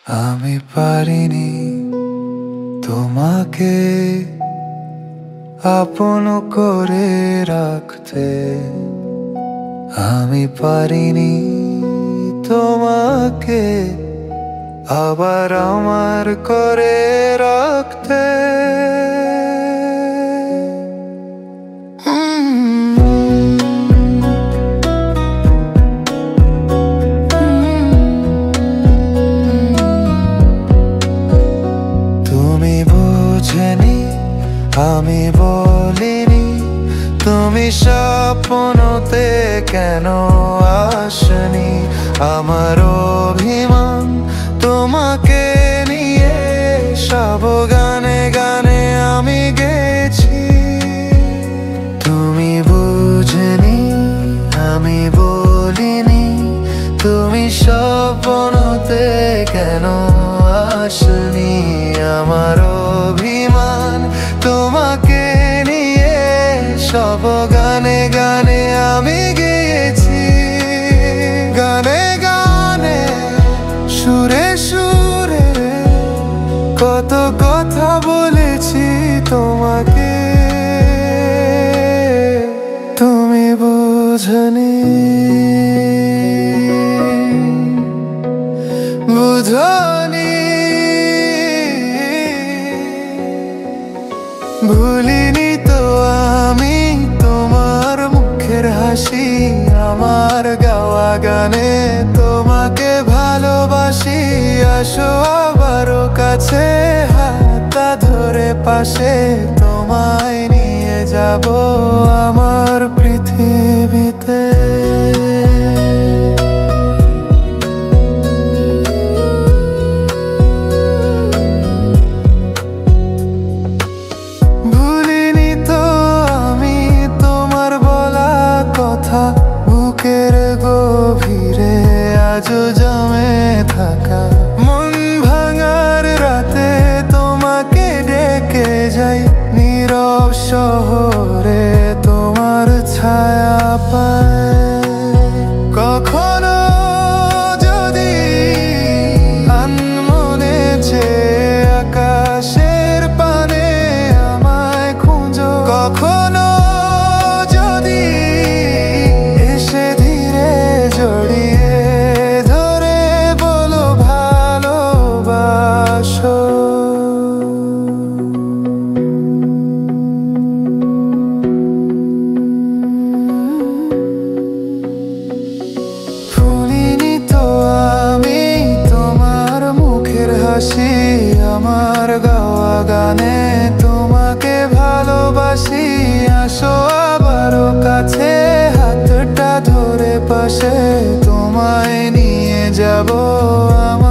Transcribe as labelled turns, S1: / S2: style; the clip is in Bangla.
S1: আমি পারিনি তোমাকে আপন করে রাখতে। আমি পারিনি তোমাকে আবার আমার করে রাখতে। তুমি বোঝেনি, আমি বলিনি, তুমি স্বপ্নতে কেন আসনি। আমার অভিমান তোমাকে নিয়ে সব গানে গানে আমি গেছি। তুমি বুঝনি, আমি বলিনি, তুমি স্বপ্নতে কেন আসনি। আমার অভিমান তোমাকে নিয়ে সব গানে গানে আমি গেয়েছি। গানে গানে সুরে সুরে কত কথা বলেছি তোমাকে। তুমি বুঝনি, বুঝনি, ভুলিনি তো আমি তোমার মুখের হাসি। আমার গাওয়া গানে তোমাকে ভালোবাসি। আসো আবারও কাছে, হাতটা ধরে পাশে, তোমায় নিয়ে যাব আমার পৃথিবীতে। ভুলিনি তো আমি তোমার বলা কথা, বুকের গভীরে আজও জমে থাকা। মন ভাঙার রাতে তোমাকে ডেকে যাই, নীরব শহরে তোমার ছায়া পায়। কখনো যদি আনমনে চেয়ে আকাশের পানে আমায় খুঁজো, কখনো যদি এসে ধীরে জড়িয়ে ধরে বলো ভালোবাসো। ভুলিনি তো আমি তোমার মুখের হাসি। আমার গাওয়া গানে তোমাকে ভালোবাসি। আসো আবারও কাছে, হাতটা ধরে পাশে, তোমায় নিয়ে যাব আমার